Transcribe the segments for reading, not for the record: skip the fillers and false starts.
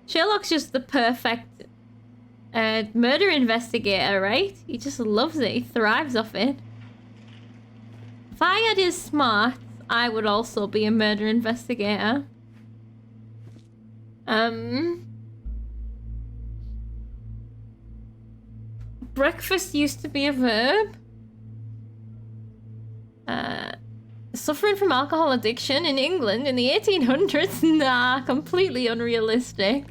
Sherlock's just the perfect murder investigator, right? He just loves it. He thrives off it. If I had his smarts, I would also be a murder investigator. Breakfast used to be a verb. Suffering from alcohol addiction in England in the 1800s? Nah, completely unrealistic.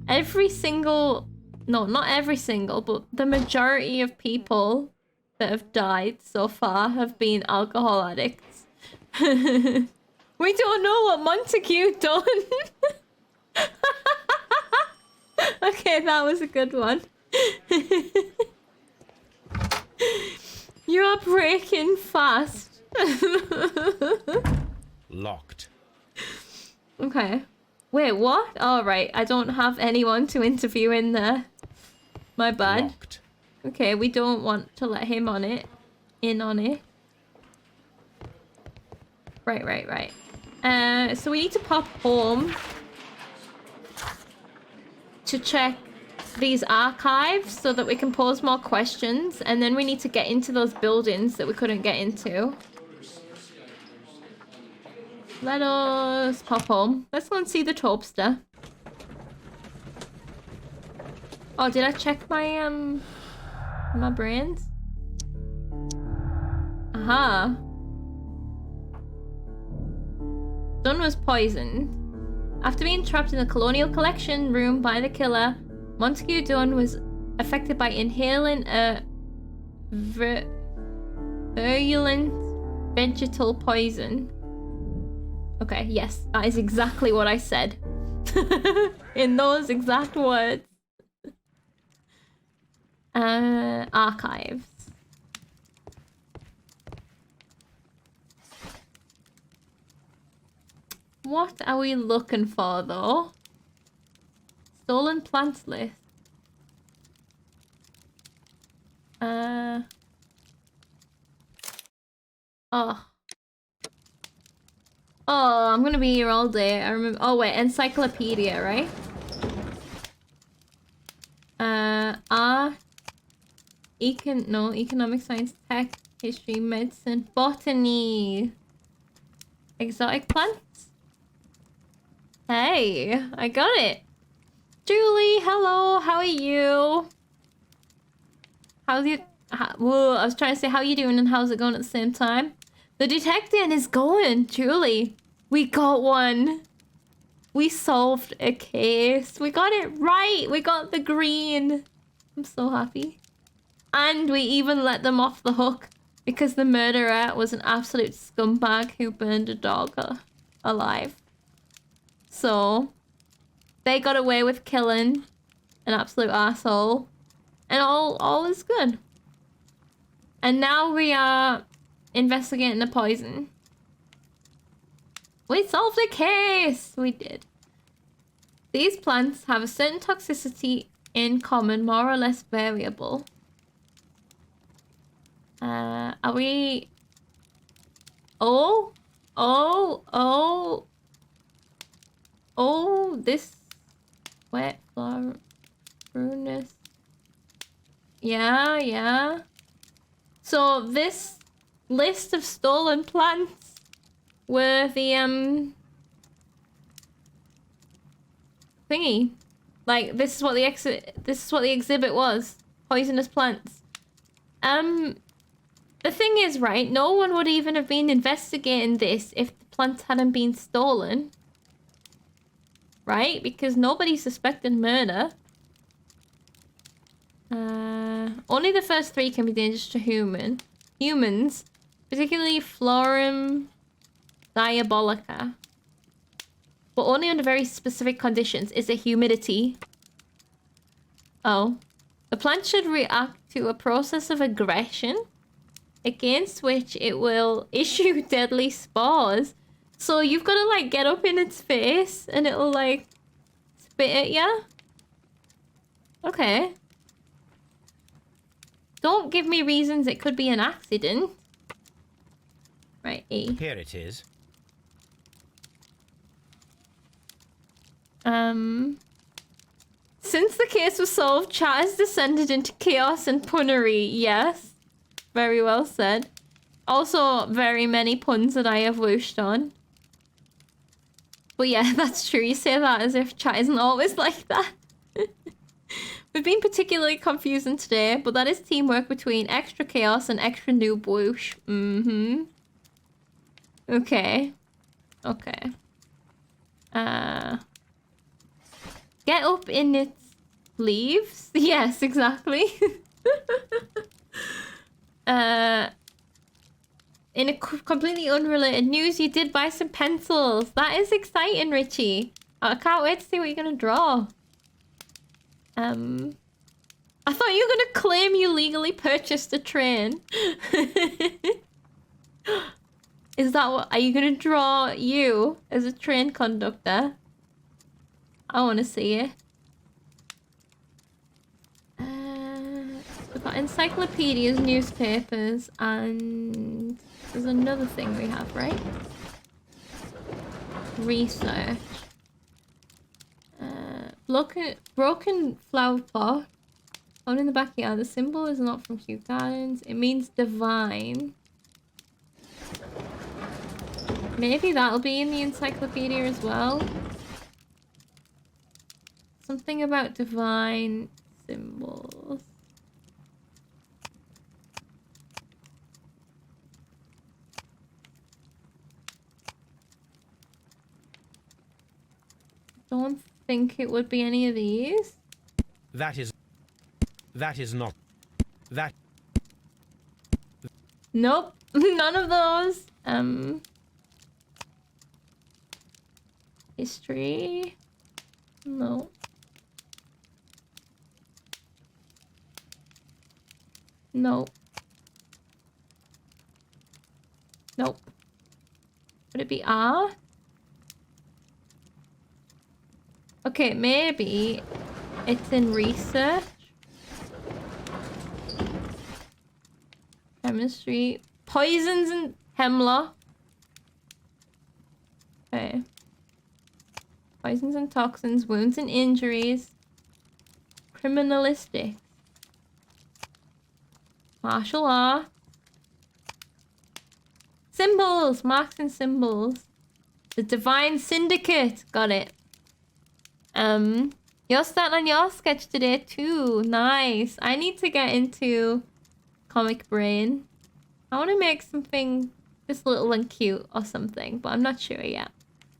Every single... No, not every single, but the majority of people that have died so far have been alcohol addicts. We don't know what Montague done. Okay, that was a good one. You are breaking fast. Locked. Okay. Wait, what? Oh, right. I don't have anyone to interview in there. My bad. Locked. Okay, we don't want to let him on it. In on it. Right. So we need to pop home to check these archives so that we can pose more questions, and then we need to get into those buildings that we couldn't get into. Let us pop home. Let's go and see the Topster. Oh, did I check my my brains? Aha. Dunn was poisoned. After being trapped in the Colonial Collection room by the killer, Montague Dunn was affected by inhaling a virulent vegetal poison. Okay, yes, that is exactly what I said. In those exact words. Archives. What are we looking for, though? Stolen plants list. Oh. Oh, I'm gonna be here all day. I remember. Oh wait, encyclopedia, right? Art, economic science, tech, history, medicine, botany, exotic plants. Hey, I got it. Julie, hello. How are you? How's you? Whoa, I was trying to say how you doing and how's it going at the same time. The detecting is going, Julie. We got one. We solved a case. We got it right. We got the green. I'm so happy. And we even let them off the hook because the murderer was an absolute scumbag who burned a dog alive. So they got away with killing an absolute asshole. And all is good. And now we are investigating the poison. We solved the case! We did. These plants have a certain toxicity in common, more or less variable. Are we... Oh, this wet flower prunus. Yeah. So this list of stolen plants were the thingy. Like this is what the exhibit was. Poisonous plants. The thing is, right, no one would even have been investigating this if the plants hadn't been stolen. Right? Because nobody suspected murder. Only the first 3 can be dangerous to humans, particularly Florum diabolica. But only under very specific conditions. Is it humidity? Oh. The plant should react to a process of aggression against which it will issue deadly spores. So you've got to like get up in its face and it'll like spit at you. Okay. Don't give me reasons it could be an accident. Right, E. Here it is. Since the case was solved, chat has descended into chaos and punnery. Yes. Very well said. Also, very many puns that I have whooshed on. But yeah, that's true. You say that as if chat isn't always like that. We've been particularly confusing today, but that is teamwork between extra chaos and extra noob whoosh. Mm-hmm. Okay. Okay. Get up in its leaves? Yes, exactly. In a completely unrelated news, you did buy some pencils. That is exciting, Richie. I can't wait to see what you're gonna draw. I thought you were gonna claim you legally purchased a train. Is that what... Are you gonna draw you as a train conductor? I wanna see it. We've got encyclopedias, newspapers, and... There's another thing we have, right? Research. Broken flower pot. Found in the backyard. The symbol is not from Kew Gardens. It means divine. Maybe that'll be in the encyclopedia as well. Something about divine symbols. Don't think it would be any of these. That is not. That. Nope. None of those. History. No. Nope. Nope. Would it be R? Okay, maybe it's in research. Chemistry. Poisons and hemlock. Okay. Poisons and toxins, wounds and injuries. Criminalistics. Martial art. Symbols! Marks and symbols. The Divine Syndicate. Got it. You're starting on your sketch today too. Nice. I need to get into comic brain. I want to make something just little and cute or something, but I'm not sure yet.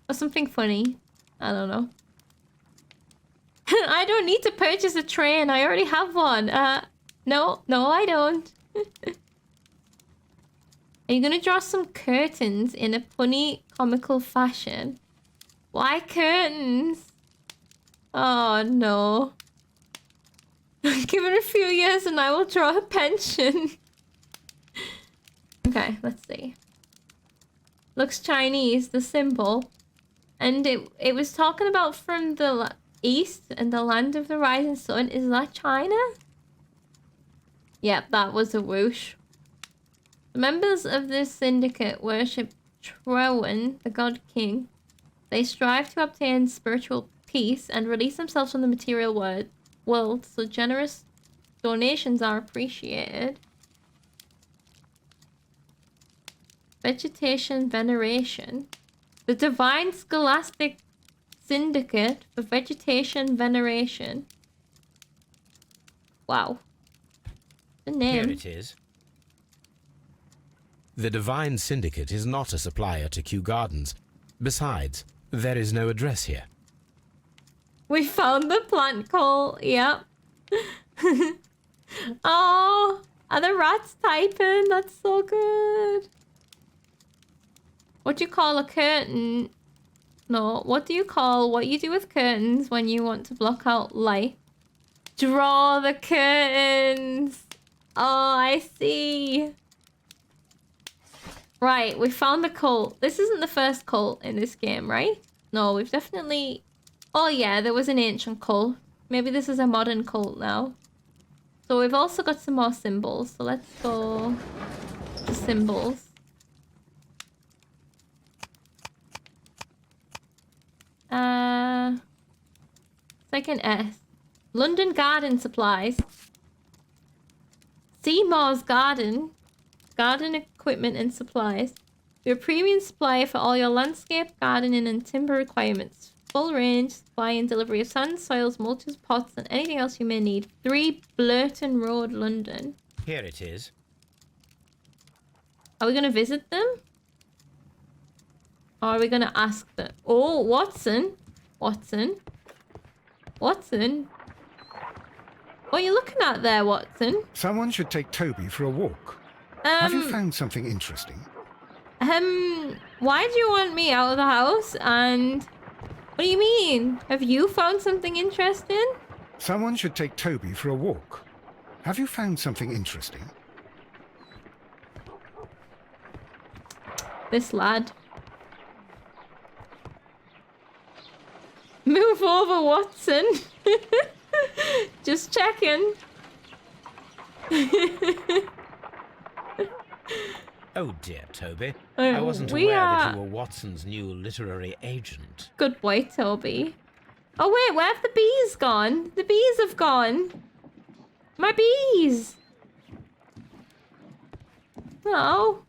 Or something funny. I don't know. I don't need to purchase a train. I already have one. No, I don't. Are you gonna draw some curtains in a punny, comical fashion? Why curtains? Oh, no. Give it a few years and I will draw a pension. Okay, let's see. Looks Chinese, the symbol. And it was talking about from the east and the land of the rising sun. Is that China? Yep, that was a whoosh. The members of this syndicate worship Trowan, the god king. They strive to obtain spiritual peace and release themselves from the material world, so generous donations are appreciated. Vegetation veneration. The Divine Scholastic Syndicate for Vegetation Veneration. Wow. The name. Here it is. The Divine Syndicate is not a supplier to Kew Gardens. Besides, there is no address here. We found the plant call. Yep. Oh, are the rats typing? That's so good. What do you call a curtain? No, what do you call what you do with curtains when you want to block out light? Draw the curtains. Oh, I see. Right, we found the cult. This isn't the first cult in this game, right? No, we've definitely... Oh yeah, there was an ancient cult. Maybe this is a modern cult now. So we've also got some more symbols. So let's go to symbols. like an S. London Garden Supplies. Seymour's Garden. Garden equipment and supplies. We're a premium supplier for all your landscape, gardening and timber requirements. Full range, supply and delivery of sand, soils, mulches, pots and anything else you may need. 3 Blurton Road, London. Here it is. Are we going to visit them? Or are we going to ask them? Oh, Watson. Watson. Watson. What are you looking at there, Watson? Someone should take Toby for a walk. Have you found something interesting? Why do you want me out of the house? And what do you mean? Have you found something interesting? Someone should take Toby for a walk. Have you found something interesting? This lad. Move over, Watson. Just checking. Oh dear, Toby. I wasn't aware that you were Watson's new literary agent. Good boy, Toby. Oh wait, where have the bees gone? The bees have gone. My bees. No.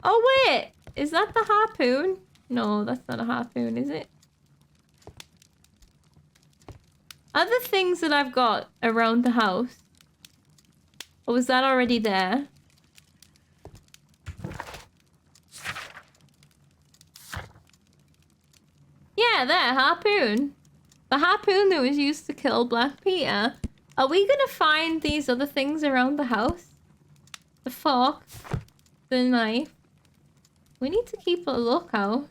Oh wait, is that the harpoon? No, that's not a harpoon, is it? Other things that I've got around the house. Or was that already there? Yeah, there, harpoon. The harpoon that was used to kill Black Peter. Are we gonna find these other things around the house? The fork, the knife. We need to keep a lookout.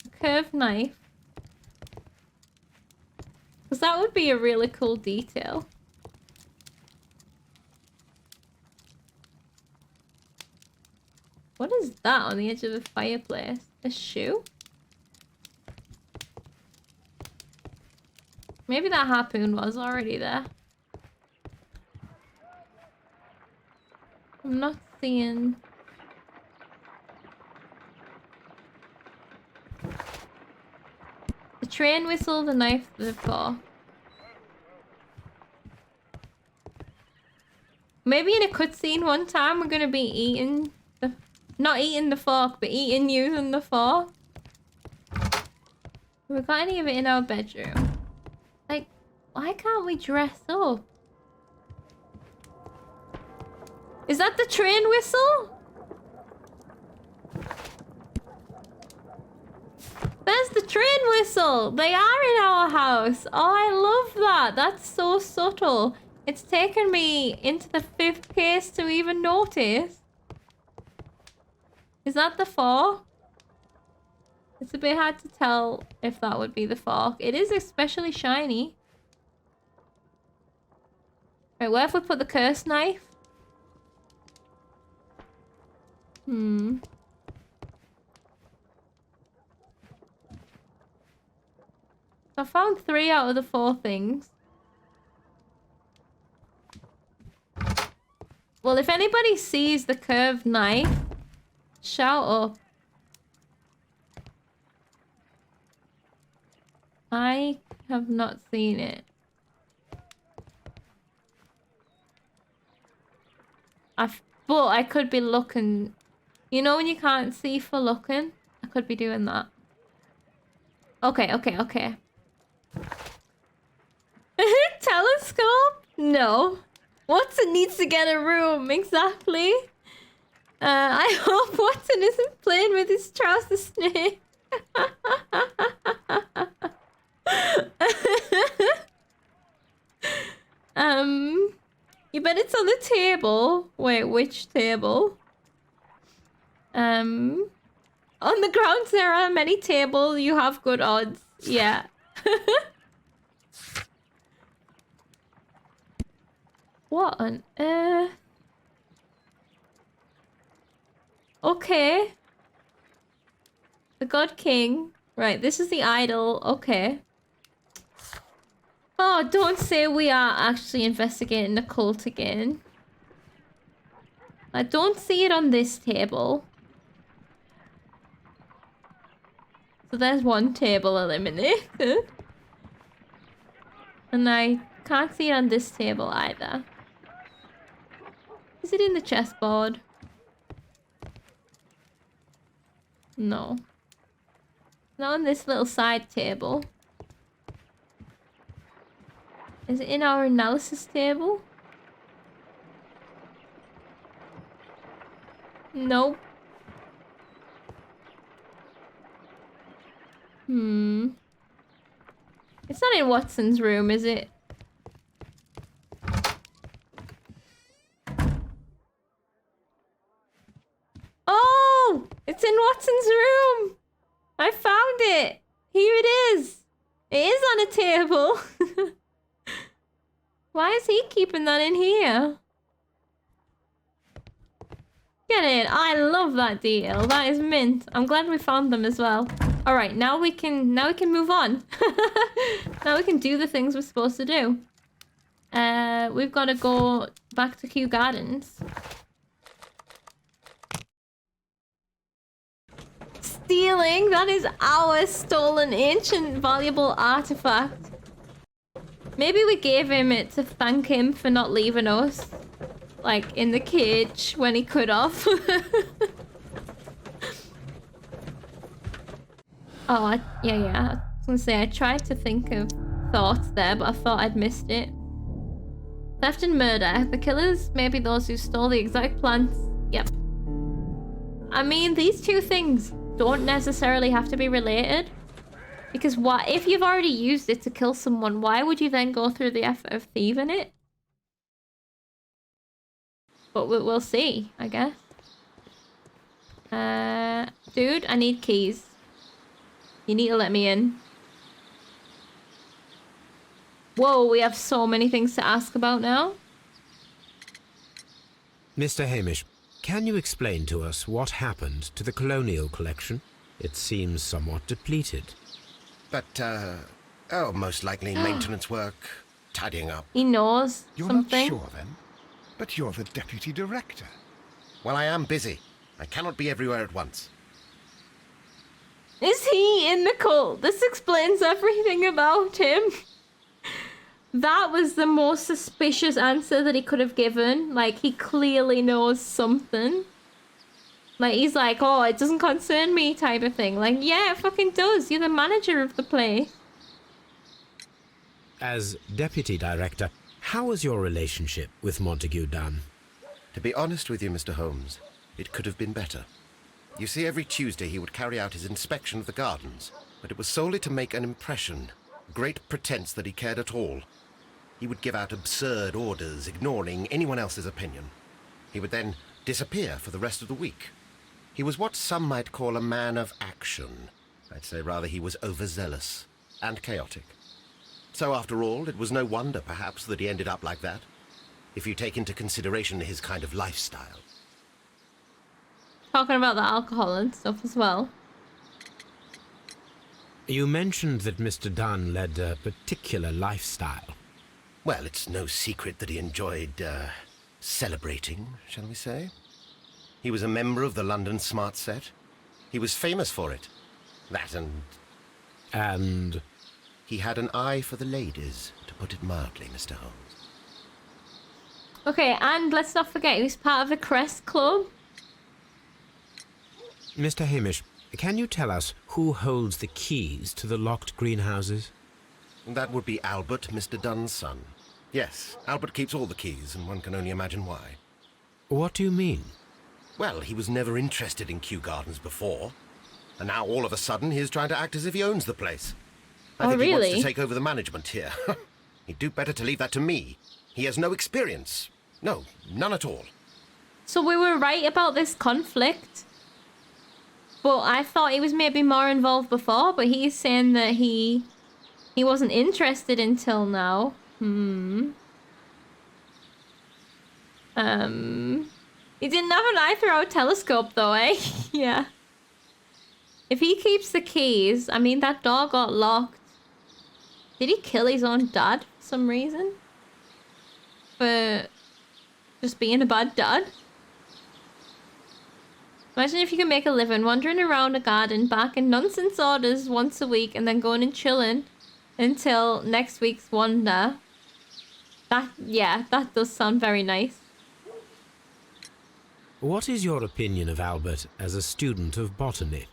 A curved knife. Because that would be a really cool detail. What is that on the edge of the fireplace? A shoe? Maybe that harpoon was already there. I'm not seeing... The train whistle, the knife, the fork. Maybe in a cutscene one time we're gonna be eating the... Not eating the fork, but eating using the fork. Have we got any of it in our bedroom? Like, why can't we dress up? Is that the train whistle? There's the train whistle. They are in our house. Oh, I love that. That's so subtle. It's taken me into the 5th case to even notice. Is that the fork? It's a bit hard to tell if that would be the fork. It is especially shiny. Right, where have we put the cursed knife? I found 3 out of the 4 things. Well, if anybody sees the curved knife, shout up. I have not seen it. But I could be looking. You know when you can't see for looking? I could be doing that. Okay. Telescope? No. Watson needs to get a room. Exactly. I hope Watson isn't playing with his trouser snake. You bet it's on the table. Wait, which table? On the grounds there are many tables. You have good odds. Yeah. What on earth? Okay. The God King. Right, this is the idol. Okay. Oh, don't say we are actually investigating the cult again. I don't see it on this table. So there's one table eliminated. And I can't see it on this table either. Is it in the chessboard? No. Not on this little side table. Is it in our analysis table? Nope. It's not in Watson's room, is it? Oh! It's in Watson's room! I found it! Here it is! It is on a table! Why is he keeping that in here? Get it! I love that deal. That is mint. I'm glad we found them as well. Alright, now we can move on. Now we can do the things we're supposed to do. We've got to go back to Kew Gardens. Stealing? That is our stolen ancient valuable artifact. Maybe we gave him it to thank him for not leaving us. Like, in the cage when he could have. Oh, yeah. I was gonna say, I tried to think of thoughts there, but I thought I'd missed it. Theft and murder. The killers may be those who stole the exotic plants. Yep. I mean, these two things don't necessarily have to be related. Because if you've already used it to kill someone, why would you then go through the effort of thieving it? But we'll see, I guess. Dude, I need keys. You need to let me in. Whoa, we have so many things to ask about now. Mr. Hamish, can you explain to us what happened to the colonial collection? It seems somewhat depleted. But, oh, most likely maintenance work, tidying up. He knows You're something. not sure then? But you're the deputy director. Well, I am busy. I cannot be everywhere at once. Is he in the cult? This explains everything about him. That was the most suspicious answer that he could have given. Like, he clearly knows something. Like, he's like, oh, it doesn't concern me type of thing. Like, yeah, it fucking does. You're the manager of the place. As deputy director, how was your relationship with Montague Dunn? To be honest with you, Mr. Holmes, it could have been better. You see, every Tuesday he would carry out his inspection of the gardens, but it was solely to make an impression. Great pretense that he cared at all. He would give out absurd orders, ignoring anyone else's opinion. He would then disappear for the rest of the week. He was what some might call a man of action. I'd say rather he was overzealous and chaotic. So after all, it was no wonder, perhaps, that he ended up like that, if you take into consideration his kind of lifestyle. Talking about the alcohol and stuff as well. You mentioned that Mr. Dunn led a particular lifestyle. Well, it's no secret that he enjoyed, celebrating, shall we say. He was a member of the London Smart Set. He was famous for it. That and... And... he had an eye for the ladies, to put it mildly, Mr. Holmes. Okay, and let's not forget, he was part of the Crest Club. Mr. Hamish, can you tell us who holds the keys to the locked greenhouses? That would be Albert, Mr. Dunn's son. Yes, Albert keeps all the keys, and one can only imagine why. What do you mean? Well, he was never interested in Kew Gardens before, and now all of a sudden he is trying to act as if he owns the place. I think he wants to take over the management here. He'd do better to leave that to me. He has no experience. No, none at all. So we were right about this conflict. But I thought he was maybe more involved before, but he's saying that he wasn't interested until now. He didn't have an eye through our telescope though, eh? Yeah. If he keeps the keys, I mean, that door got locked. Did he kill his own dad for some reason? For just being a bad dad? Imagine if you could make a living wandering around a garden, barking nonsense orders once a week and then going and chilling until next week's wonder. That does sound very nice. What is your opinion of Albert as a student of botany?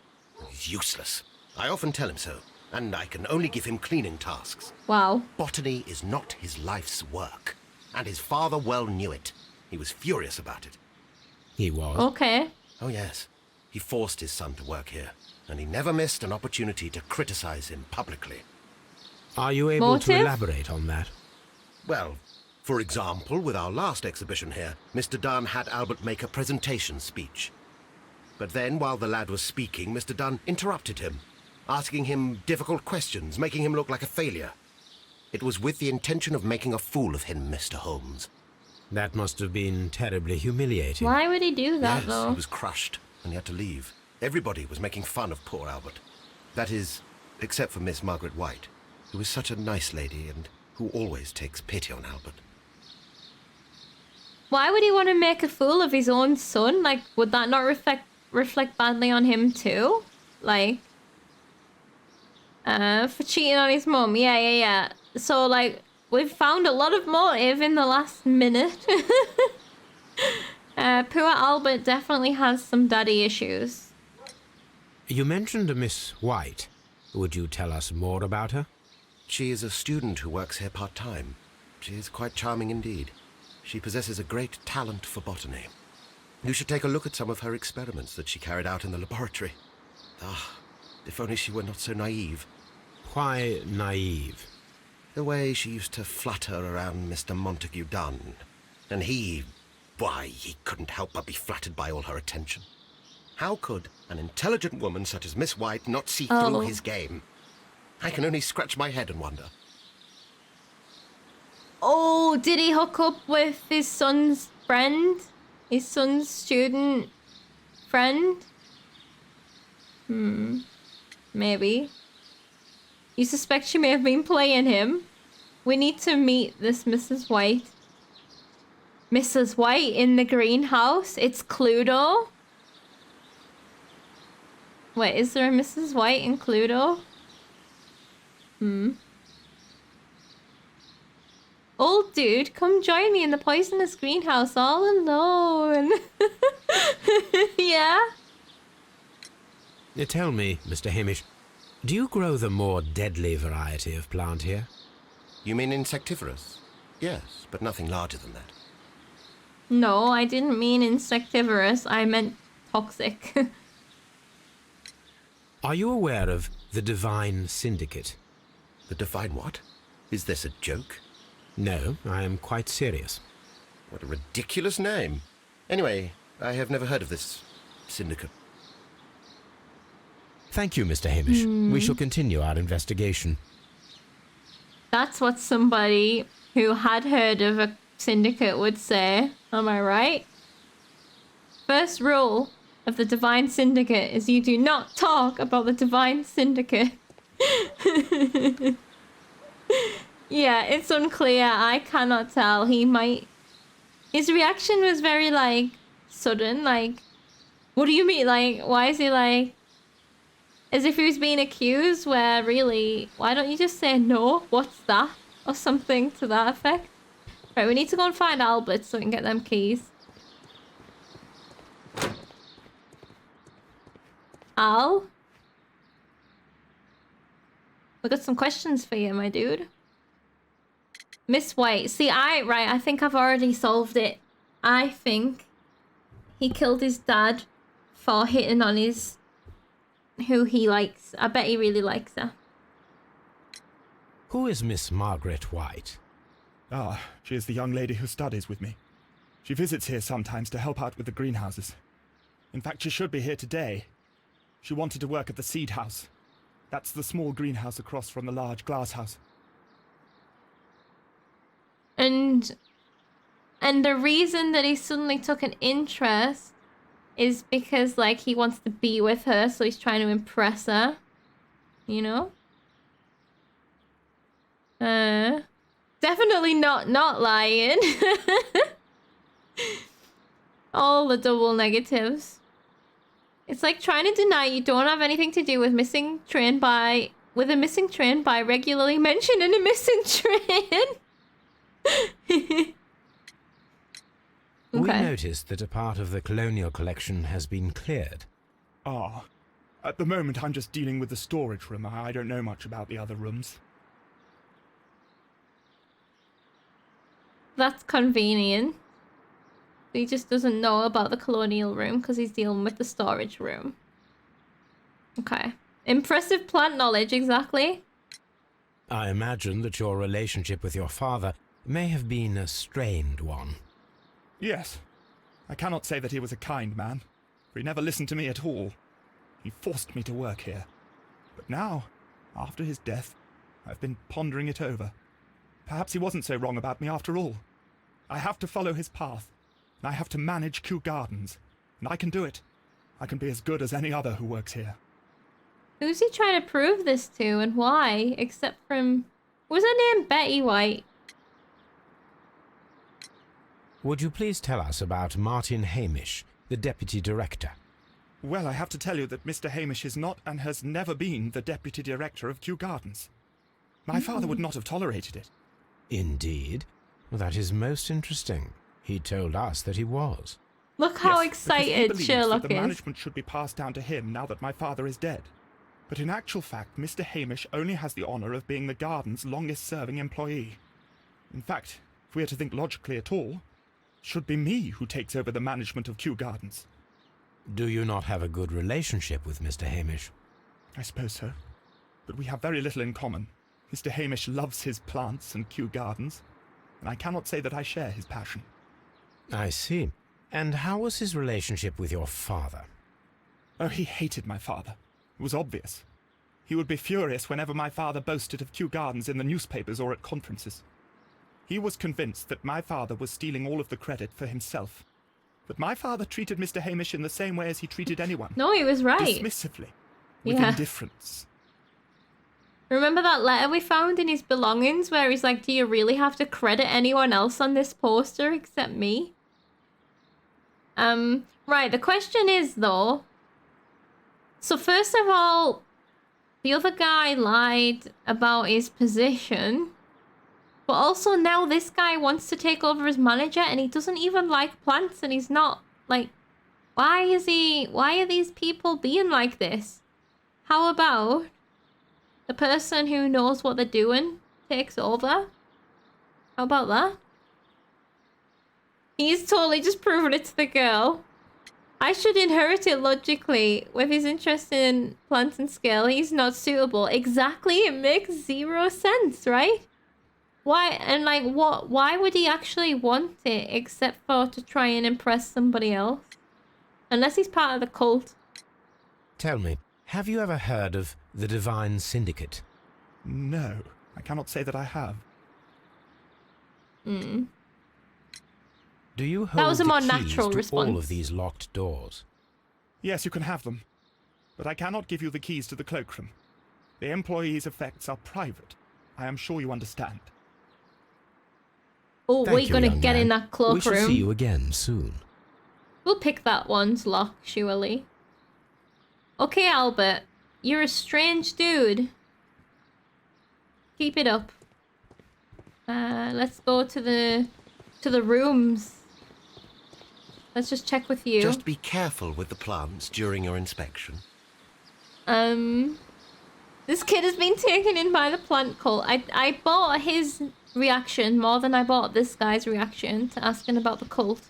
He's useless. I often tell him so, and I can only give him cleaning tasks. Wow. Botany is not his life's work, and his father well knew it. He was furious about it. He was. Okay. Oh, yes. He forced his son to work here, and he never missed an opportunity to criticize him publicly. Are you able Motive? to elaborate on that? Well, for example, with our last exhibition here, Mr. Dunn had Albert make a presentation speech. But then, while the lad was speaking, Mr. Dunn interrupted him, asking him difficult questions, making him look like a failure. It was with the intention of making a fool of him, Mr. Holmes. That must have been terribly humiliating. Why would he do that, Yes, though? he was crushed, and he had to leave. Everybody was making fun of poor Albert. That is, except for Miss Margaret White, who is such a nice lady and who always takes pity on Albert. Why would he want to make a fool of his own son? Like, would that not reflect badly on him too? Like, for cheating on his mum. Yeah. So, like, we've found a lot of motive in the last minute. Poor Albert definitely has some daddy issues. You mentioned a Miss White. Would you tell us more about her? She is a student who works here part-time. She is quite charming indeed. She possesses a great talent for botany. You should take a look at some of her experiments that she carried out in the laboratory. Ah, if only she were not so naive. Why naive? The way she used to flutter around Mr. Montague Dunn. And he couldn't help but be flattered by all her attention. How could an intelligent woman such as Miss White not see through his game? I can only scratch my head and wonder. Oh, did he hook up with his son's friend? His son's student friend? Maybe. You suspect she may have been playing him? We need to meet this Mrs. White. Mrs. White in the greenhouse? It's Cluedo? Wait, is there a Mrs. White in Cluedo? Old dude, come join me in the poisonous greenhouse all alone. Yeah? Tell me, Mr. Hamish, do you grow the more deadly variety of plant here? You mean insectivorous? Yes, but nothing larger than that. No, I didn't mean insectivorous. I meant toxic. Are you aware of the Divine Syndicate? The Divine what? Is this a joke? No, I am quite serious. What a ridiculous name. Anyway, I have never heard of this syndicate. Thank you, Mr. Hamish. We shall continue our investigation. That's what somebody who had heard of a syndicate would say. Am I right? First rule of the Divine Syndicate is you do not talk about the Divine Syndicate. Yeah, it's unclear. I cannot tell. He might... His reaction was very, like, sudden. Like, what do you mean? Like, why is he, like... As if he was being accused, where really... Why don't you just say, no, what's that? Or something to that effect. Right, we need to go and find Albert so we can get them keys. Al? We got some questions for you, my dude. Miss White. See, I think I've already solved it. I think he killed his dad for hitting on his... who he likes. I bet he really likes her. Who is Miss Margaret White? Ah, she is the young lady who studies with me. She visits here sometimes to help out with the greenhouses. In fact, she should be here today. She wanted to work at the seed house. That's the small greenhouse across from the large glass house. And the reason that he suddenly took an interest is because, like, he wants to be with her, so he's trying to impress her. You know? Definitely not lying. All the double negatives. It's like trying to deny you don't have anything to do with missing train by with a missing train by regularly mentioning a missing train. We Okay. noticed that a part of the colonial collection has been cleared. Ah. At the moment, I'm just dealing with the storage room. I don't know much about the other rooms. That's convenient. He just doesn't know about the colonial room because he's dealing with the storage room. Okay. Impressive plant knowledge, exactly. I imagine that your relationship with your father may have been a strained one. Yes. I cannot say that he was a kind man, for he never listened to me at all. He forced me to work here. But now, after his death, I've been pondering it over. Perhaps he wasn't so wrong about me after all. I have to follow his path, and I have to manage Kew Gardens, and I can do it. I can be as good as any other who works here. Who's he trying to prove this to and why? Except from... Was her name Betty White? Would you please tell us about Martin Hamish, the Deputy Director? Well, I have to tell you that Mr. Hamish is not and has never been the Deputy Director of Kew Gardens. My father would not have tolerated it. Indeed? That is most interesting. He told us that he was. Look how Yes, because he excited believes Sherlock that the is. management should be passed down to him now that my father is dead. But in actual fact, Mr. Hamish only has the honour of being the garden's longest-serving employee. In fact, if we are to think logically at all, it should be me who takes over the management of Kew Gardens. Do you not have a good relationship with Mr. Hamish? I suppose so. But we have very little in common. Mr. Hamish loves his plants and Kew Gardens, and I cannot say that I share his passion. I see. And how was his relationship with your father? Oh, he hated my father. It was obvious. He would be furious whenever my father boasted of Kew Gardens in the newspapers or at conferences. He was convinced that my father was stealing all of the credit for himself. But my father treated Mr. Hamish in the same way as he treated anyone. No, he was right. Dismissively. With Yeah. indifference. Remember that letter we found in his belongings where he's like, do you really have to credit anyone else on this poster except me? Right, the question is though, so first of all, the other guy lied about his position, but also now this guy wants to take over as manager and he doesn't even like plants and he's not, like, why are these people being like this? How about the person who knows what they're doing takes over? How about that? He's totally just proven it to the girl. I should inherit it logically. With his interest in plants and scale, he's not suitable. Exactly, it makes zero sense, right? Why, and like, what, why would he actually want it except for to try and impress somebody else? Unless he's part of the cult. Tell me, have you ever heard of the Divine Syndicate? No, I cannot say that I have. Do you hold That was a the more keys natural to response. all of these locked doors? Yes, you can have them. But I cannot give you the keys to the cloakroom. The employees' effects are private. I am sure you understand. Oh, Thank we're you, gonna young get man. in that We cloakroom. shall see you again soon. We'll pick that one's lock, surely. Okay, Albert. You're a strange dude. Keep it up. Let's go to the rooms. Let's just check with you. Just be careful with the plants during your inspection. This kid has been taken in by the plant cult. I bought his reaction more than I bought this guy's reaction to asking about the cult.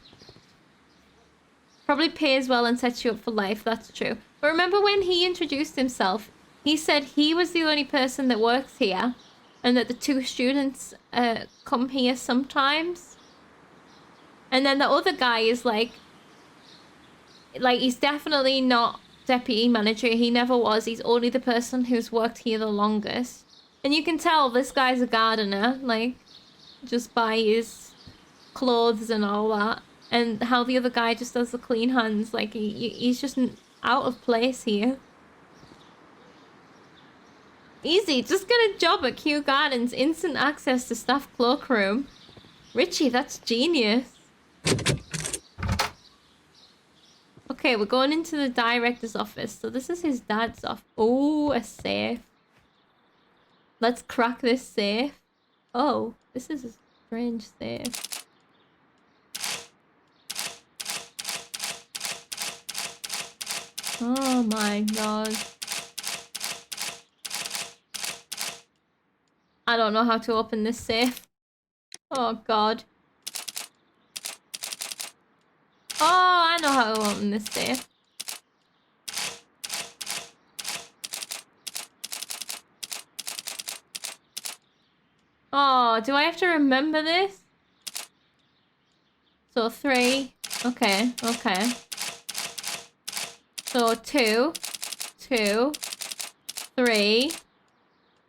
Probably pays well and sets you up for life, that's true. But remember when he introduced himself, he said he was the only person that works here and that the two students come here sometimes. And then the other guy is like he's definitely not deputy manager. He never was. He's only the person who's worked here the longest. And you can tell this guy's a gardener, like, just by his clothes and all that. And how the other guy just does the clean hands. Like, he's just out of place here. Easy. Just get a job at Kew Gardens. Instant access to staff cloakroom. Richie, that's genius. Okay, we're going into the director's office. So this is his dad's office. Oh, a safe. Let's crack this safe. Oh, this is a strange safe. Oh my god. I don't know how to open this safe. Oh god. Oh, I know how to open this safe. Oh, do I have to remember this? So 3. Okay, okay. So 2, 2, 3.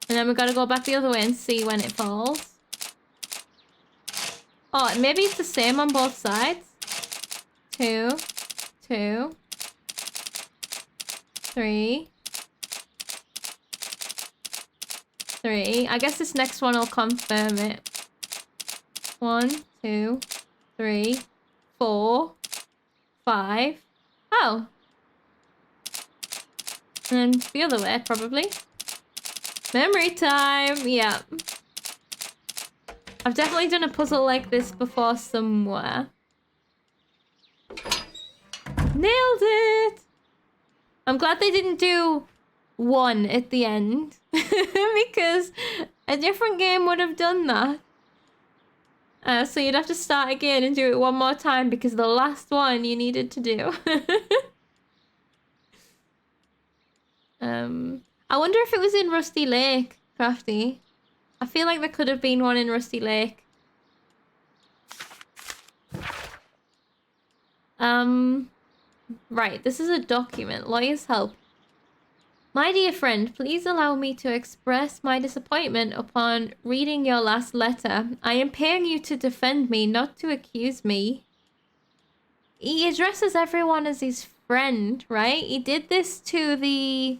And then we gotta go back the other way and see when it falls. Oh, maybe it's the same on both sides. 2, 2, 3, 3. I guess this next one will confirm it. 1, 2, 3, 4, 5. Oh. And then the other way, probably. Memory time! Yeah. I've definitely done a puzzle like this before somewhere. Nailed it! I'm glad they didn't do 1 at the end. Because a different game would have done that. So you'd have to start again and do it one more time because the last one you needed to do. I wonder if it was in Rusty Lake, Crafty. I feel like there could have been one in Rusty Lake. Right, this is a document. Lawyer's help. My dear friend, please allow me to express my disappointment upon reading your last letter. I am paying you to defend me, not to accuse me. He addresses everyone as his friend, right? He did this to the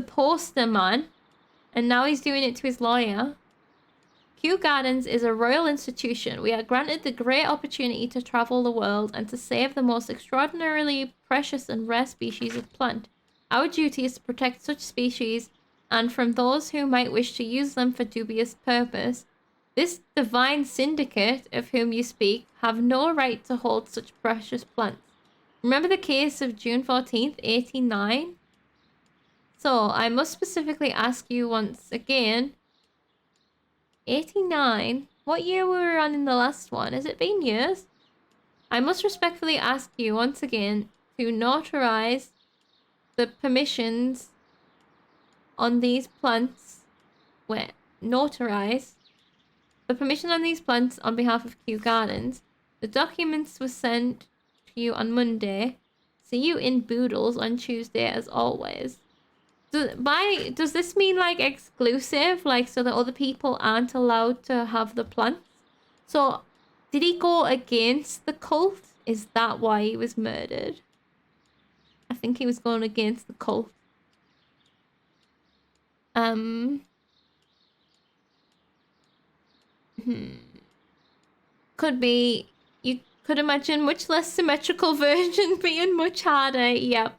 poster man, and now he's doing it to his lawyer. Kew Gardens is a royal institution. We are granted the great opportunity to travel the world and to save the most extraordinarily precious and rare species of plant. Our duty is to protect such species and from those who might wish to use them for dubious purpose. This Divine Syndicate, of whom you speak, have no right to hold such precious plants. Remember the case of June 14th, 1809? So, I must specifically ask you once again... 89? What year were we on in the last one? Has it been years? I must respectfully ask you once again to notarize the permissions on these plants. Wait, notarize the permission on these plants on behalf of Kew Gardens. The documents were sent to you on Monday. See you in Boodles on Tuesday as always. Does this mean like exclusive, like so that other people aren't allowed to have the plants? So did he go against the cult? Is that why he was murdered? I think he was going against the cult. Could be. You could imagine much less symmetrical version being much harder. Yep.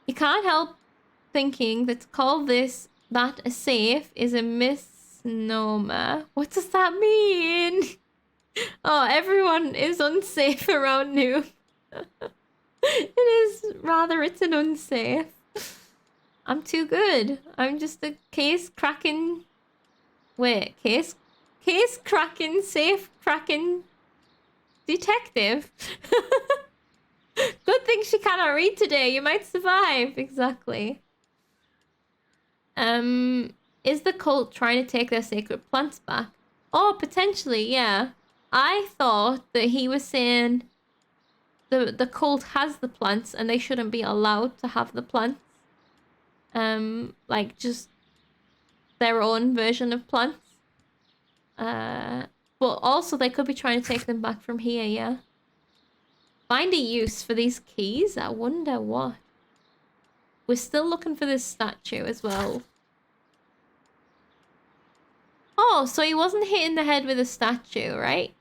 You can't help thinking that to call that a safe is a misnomer. What does that mean? Oh, everyone is unsafe around Noob. It is rather written unsafe. I'm too good. I'm just a case cracking... Wait, case cracking, safe cracking detective. Good thing she cannot read today. You might survive. Exactly. Is the cult trying to take their sacred plants back? Oh, potentially, yeah. I thought that he was saying the cult has the plants and they shouldn't be allowed to have the plants. Like just their own version of plants. But also they could be trying to take them back from here, yeah. Find a use for these keys? I wonder what. We're still looking for this statue as well. Oh, so he wasn't hit in the head with a statue, right?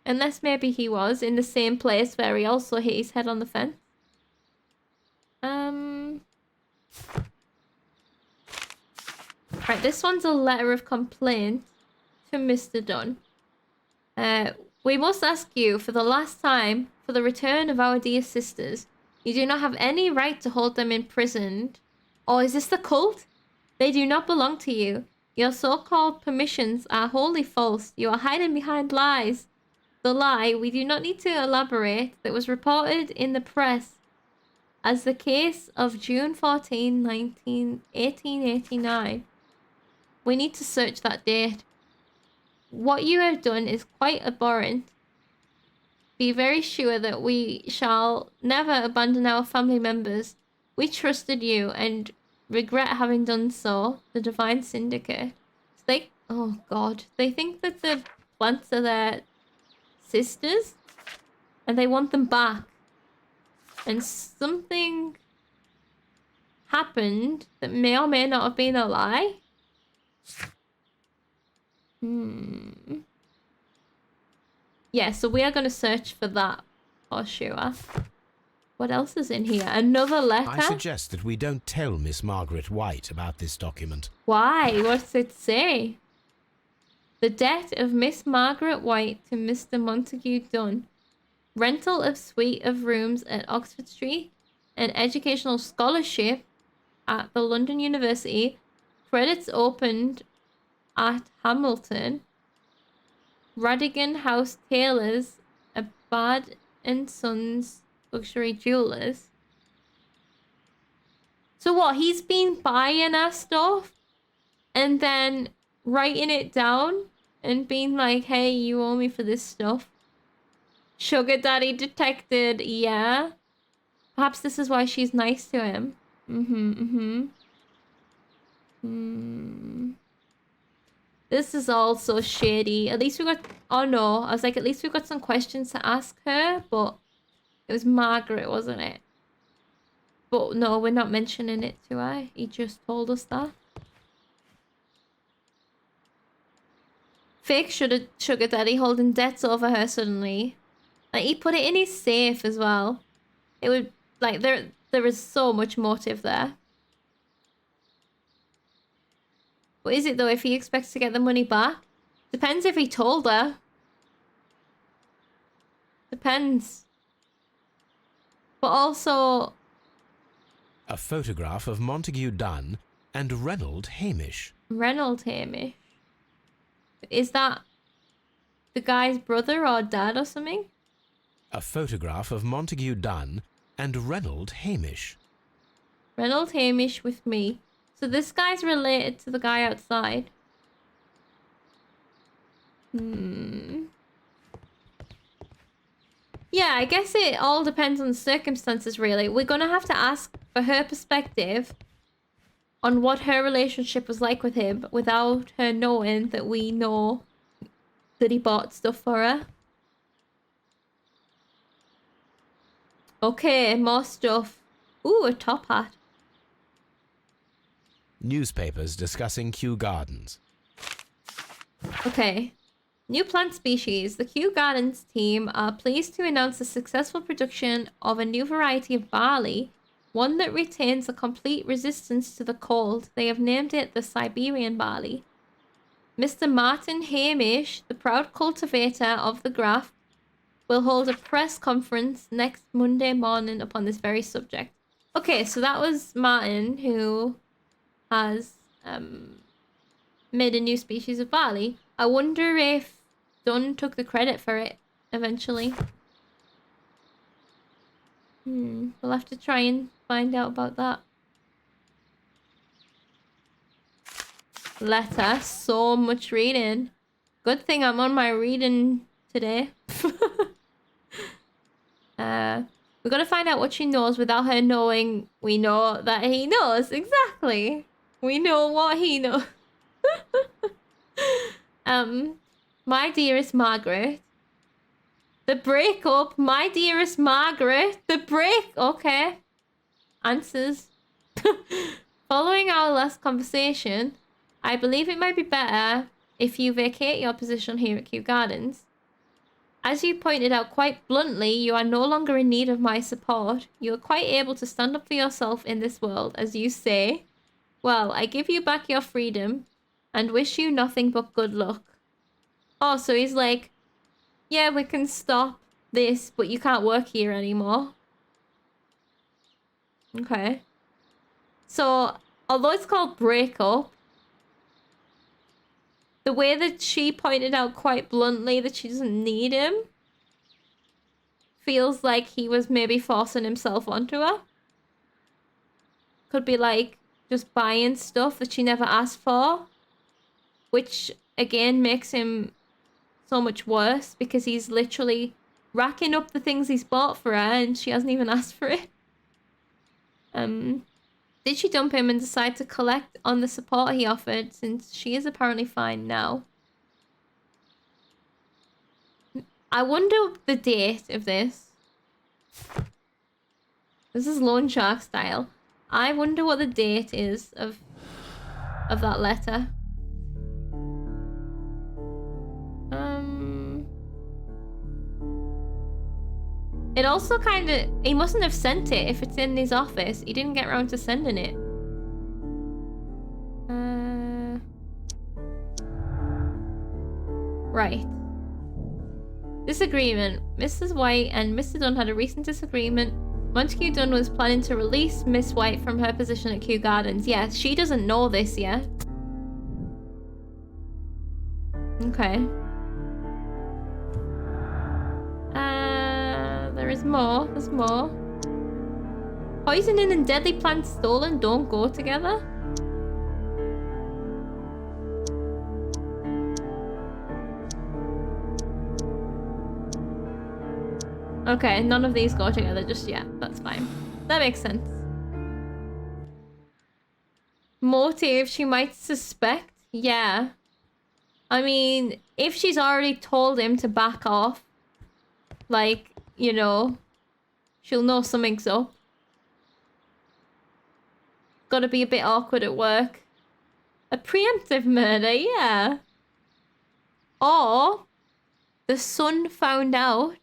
Unless maybe he was in the same place where he also hit his head on the fence. Right, this one's a letter of complaint to Mr. Dunn. We must ask you for the last time for the return of our dear sisters. You do not have any right to hold them imprisoned. Oh, is this the cult? They do not belong to you. Your so-called permissions are wholly false. You are hiding behind lies. The lie, we do not need to elaborate, that was reported in the press as the case of June 14, 1889. We need to search that date. What you have done is quite abhorrent. Be very sure that we shall never abandon our family members. We trusted you and regret having done so. The Divine Syndicate. They, oh god, they think that the plants are their sisters and they want them back. And something happened that may or may not have been a lie. Yeah, so we are going to search for that for sure. What else is in here? Another letter? I suggest that we don't tell Miss Margaret White about this document. Why? What's it say? The debt of Miss Margaret White to Mr. Montague Dunn. Rental of suite of rooms at Oxford Street. An educational scholarship at the London University. Credits opened at Hamilton. Radigan House Tailors. Abad and Sons Luxury Jewelers. So what? He's been buying our stuff and then writing it down and being like, hey, you owe me for this stuff. Sugar daddy detected. Yeah. Perhaps this is why she's nice to him. This is all so shady. At least we got... Oh no. I was like, at least we got some questions to ask her. But it was Margaret, wasn't it? But no, we're not mentioning it to her. He just told us that. Fake sugar daddy holding debts over her suddenly. Like, he put it in his safe as well. It would... Like, there is so much motive there. What is it, though, if he expects to get the money back? Depends if he told her. Depends. But also... A photograph of Montague Dunn and Reynold Hamish. Reynold Hamish? Is that the guy's brother or dad or something? A photograph of Montague Dunn and Reynold Hamish. Reynold Hamish with me. So this guy's related to the guy outside. Yeah, I guess it all depends on the circumstances, really. We're going to have to ask for her perspective on what her relationship was like with him without her knowing that we know that he bought stuff for her. Okay, more stuff. Ooh, a top hat. Newspapers discussing Kew Gardens. Okay. New plant species. The Kew Gardens team are pleased to announce the successful production of a new variety of barley, one that retains a complete resistance to the cold. They have named it the Siberian barley. Mr. Martin Hamish, the proud cultivator of the graft, will hold a press conference next Monday morning upon this very subject. Okay, so that was Martin, who has made a new species of barley. I wonder if Dunn took the credit for it eventually. We'll have to try and find out about that. Letter. So much reading. Good thing I'm on my reading today. We've got to find out what she knows without her knowing we know that he knows. Exactly. We know what he knows. My dearest Margaret. The breakup. My dearest Margaret. The break. Okay. Answers. Following our last conversation, I believe it might be better if you vacate your position here at Kew Gardens. As you pointed out quite bluntly, you are no longer in need of my support. You are quite able to stand up for yourself in this world, as you say. Well, I give you back your freedom and wish you nothing but good luck. Oh, so he's like, yeah, we can stop this, but you can't work here anymore. Okay. So, although it's called breakup, the way that she pointed out quite bluntly that she doesn't need him feels like he was maybe forcing himself onto her. Could be like just buying stuff that she never asked for, which again makes him so much worse because he's literally racking up the things he's bought for her and she hasn't even asked for it. Did she dump him and decide to collect on the support he offered since she is apparently fine now? I wonder the date of this. This is Loan Shark style. I wonder what the date is of that letter. It also kind of... He mustn't have sent it if it's in his office. He didn't get around to sending it. Right. Disagreement. Mrs. White and Mr. Dunn had a recent disagreement. Montague Dunn was planning to release Miss White from her position at Kew Gardens. Yeah, she doesn't know this yet. Okay. There is more. There's more. Poisoning and deadly plants stolen don't go together. Okay, none of these go together just yet. That's fine. That makes sense. Motive she might suspect? Yeah. I mean, if she's already told him to back off, like, you know, she'll know something's up. Gotta be a bit awkward at work. A preemptive murder, yeah. Or the son found out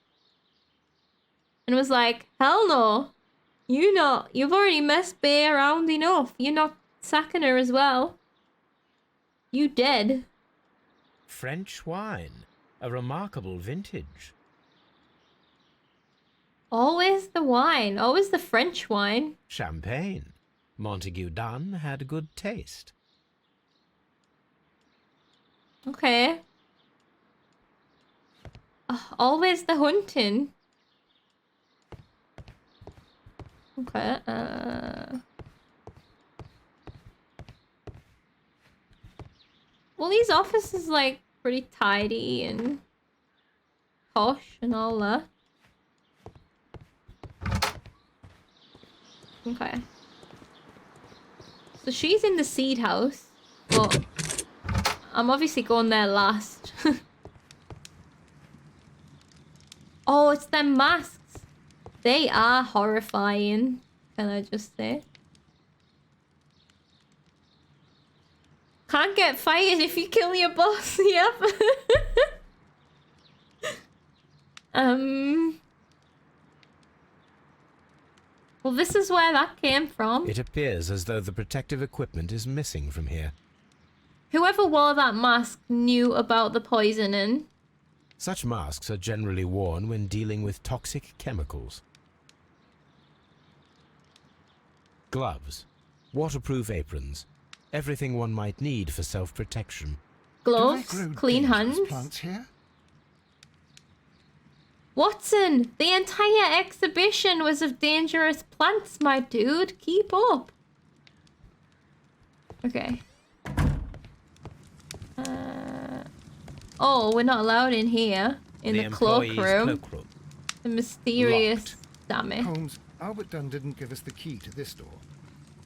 and was like, hell no. You've already messed Bay around enough. You're not sacking her as well. You dead. French wine. A remarkable vintage. Always the wine. Always the French wine. Champagne. Montague Dunn had good taste. Okay. Always the hunting. Okay, well, these offices, like, pretty tidy and posh and all that. Okay. So she's in the seed house. Well, I'm obviously going there last. Oh, it's them masks. They are horrifying, can I just say? Can't get fired if you kill your boss. Yep. Well, this is where that came from. It appears as though the protective equipment is missing from here. Whoever wore that mask knew about the poisoning. Such masks are generally worn when dealing with toxic chemicals. Gloves, waterproof aprons, everything one might need for self-protection. Gloves, Do they grow clean dangerous hands. plants here? Watson, the entire exhibition was of dangerous plants, my dude. Keep up. Okay. Oh, we're not allowed in here. In the cloakroom. The mysterious... Damn it. Holmes, Albert Dunn didn't give us the key to this door.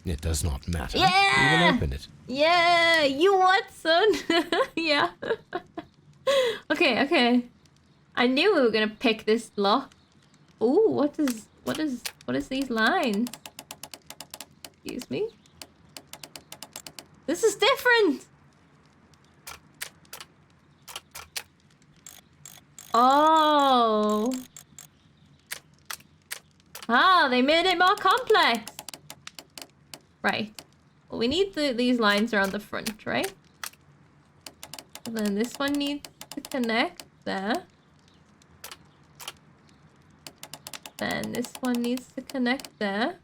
It does not matter. Yeah! We will open it. Yeah! You Watson! Yeah. Okay, okay. I knew we were gonna pick this lock. Ooh, what is these lines? Excuse me? This is different! Oh. Ah, they made it more complex. Right. Well, we need these lines around the front, right? And then this one needs to connect there. Then this one needs to connect there.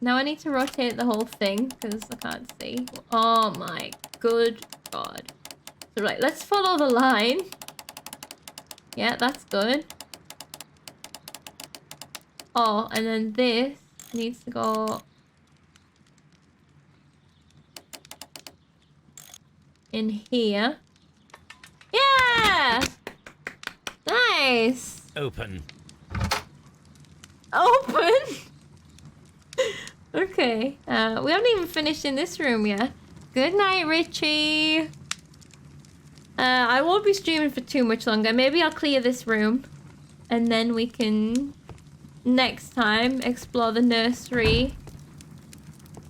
Now I need to rotate the whole thing because I can't see. Oh my good god. So right, let's follow the line. Yeah, that's good. Oh, and then this needs to go in here. Yeah! Nice! Open. Open? Okay. We haven't even finished in this room yet. Good night, Richie. I won't be streaming for too much longer. Maybe I'll clear this room. And then we can, next time, explore the nursery.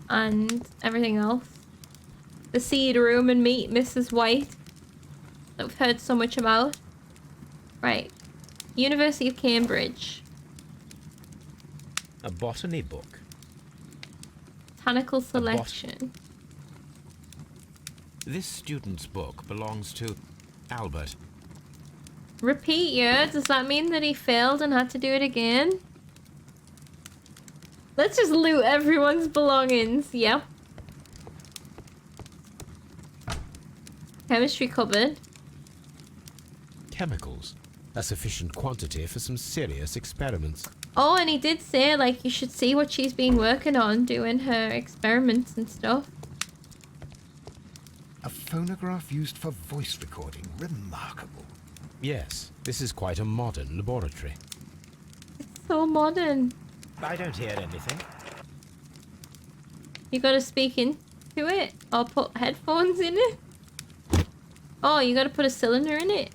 And everything else. The seed room and meet Mrs. White. That we've heard so much about. Right. University of Cambridge. A botany book. Botanical selection. This student's book belongs to Albert. Repeat year? Does that mean that he failed and had to do it again? Let's just loot everyone's belongings. Yep. Chemistry cupboard. Chemicals. A sufficient quantity for some serious experiments. Oh, and he did say, like, you should see what she's been working on, doing her experiments and stuff. A phonograph used for voice recording. Remarkable. Yes, this is quite a modern laboratory. It's so modern. I don't hear anything. You gotta speak into it, or put headphones in it. Oh, you gotta put a cylinder in it.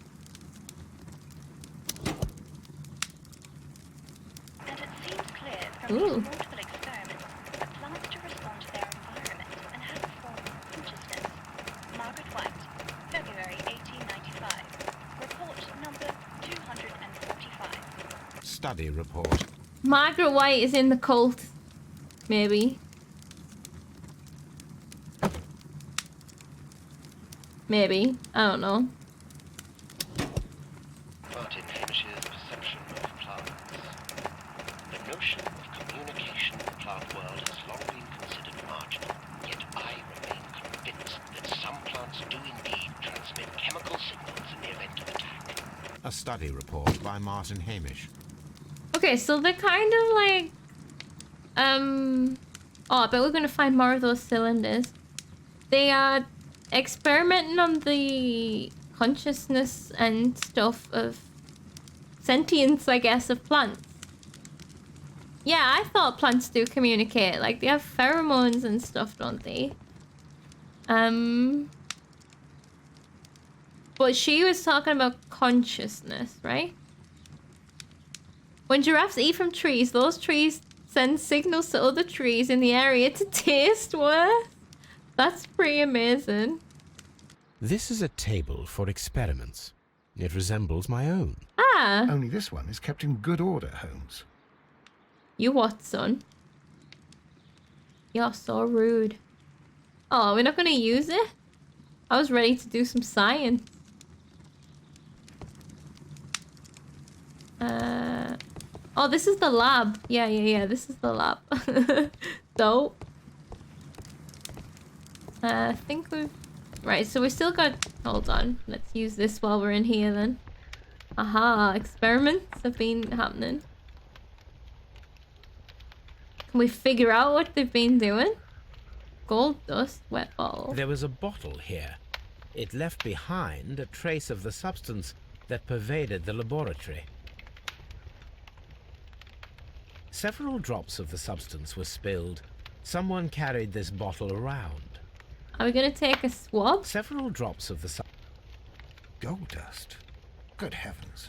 And it seems clear from Ooh. these multiple experiments that plants to respond to their environment and have a form of consciousness. Margaret White, February 1895. Report number 245. Study report. Margaret White is in the cult. Maybe. Maybe. I don't know. Martin Hamish's perception of plants. The notion of communication in the plant world has long been considered marginal, yet I remain convinced that some plants do indeed transmit chemical signals in the event of attack. A study report by Martin Hamish. Okay, so they're kind of like... Oh, I bet we're gonna find more of those cylinders. They are experimenting on the consciousness and stuff of sentience, I guess, of plants. Yeah, I thought plants do communicate. Like, they have pheromones and stuff, don't they? But she was talking about consciousness, right? When giraffes eat from trees, those trees send signals to other trees in the area to taste worse. That's pretty amazing. This is a table for experiments. It resembles my own. Ah, Only this one is kept in good order, Holmes. you what, son? You're so rude. Oh, we're not gonna use it? I was ready to do some science. Oh, this is the lab. Yeah, this is the lab. Dope. I think we've... Right, so we still got... Hold on. Let's use this while we're in here then. Aha, experiments have been happening. Can we figure out what they've been doing? Gold dust, wet bottle. There was a bottle here. It left behind a trace of the substance that pervaded the laboratory. Several drops of the substance were spilled. Someone carried this bottle around. Are we gonna take a swab? Several drops of the Gold dust. Good heavens.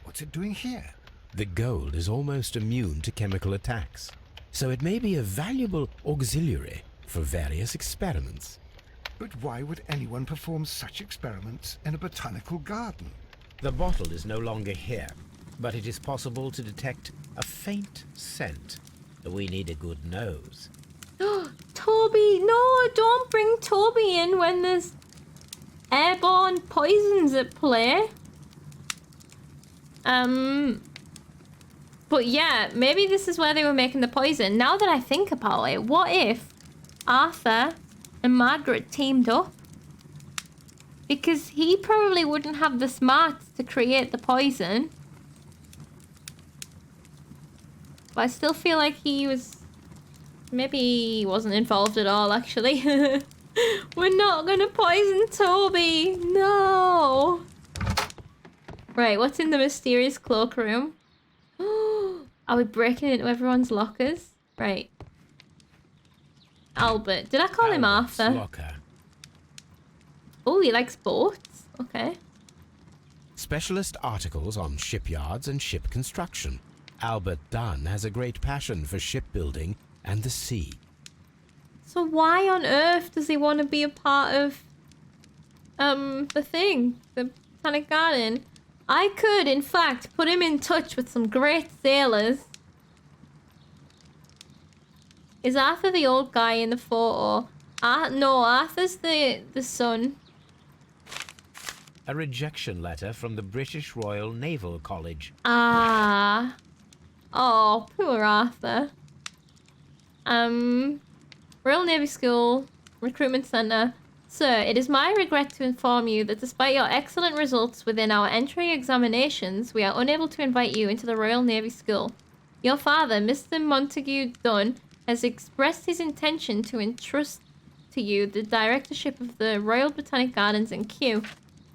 What's it doing here? The gold is almost immune to chemical attacks, so it may be a valuable auxiliary for various experiments. But why would anyone perform such experiments in a botanical garden? The bottle is no longer here, but it is possible to detect a faint scent. We need a good nose. Toby, no, don't bring Toby in when there's airborne poisons at play. But yeah, maybe this is where they were making the poison. Now that I think about it, what if Arthur and Margaret teamed up? Because he probably wouldn't have the smarts to create the poison. But I still feel like he was... Maybe he wasn't involved at all, actually. We're not gonna poison Toby! No! Right, what's in the mysterious cloakroom? Are we breaking into everyone's lockers? Right. Albert. Did I call him Albert's Arthur? locker. Oh, he likes boats. Okay. Specialist articles on shipyards and ship construction. Albert Dunn has a great passion for shipbuilding and the sea. So why on earth does he want to be a part of the thing? The Botanic Garden? I could, in fact, put him in touch with some great sailors. Is Arthur the old guy in the photo? No, Arthur's the son. A rejection letter from the British Royal Naval College. Ah. Oh, poor Arthur. Royal Navy School, Recruitment Centre. Sir, it is my regret to inform you that despite your excellent results within our entry examinations, we are unable to invite you into the Royal Navy School. Your father, Mr. Montague Dunn, has expressed his intention to entrust to you the directorship of the Royal Botanic Gardens in Kew,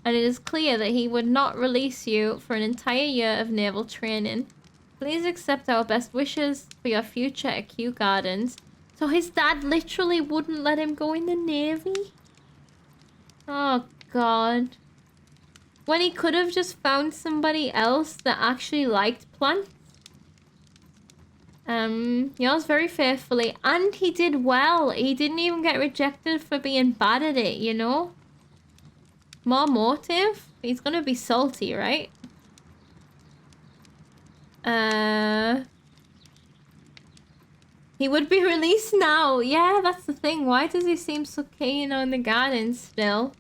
and it is clear that he would not release you for an entire year of naval training. Please accept our best wishes for your future at Kew Gardens. So his dad literally wouldn't let him go in the Navy? Oh, God. When he could have just found somebody else that actually liked plants. Yours very faithfully. And he did well. He didn't even get rejected for being bad at it, you know? More motive? He's gonna be salty, right? He would be released now. Yeah, that's the thing. Why does he seem so keen on the garden still?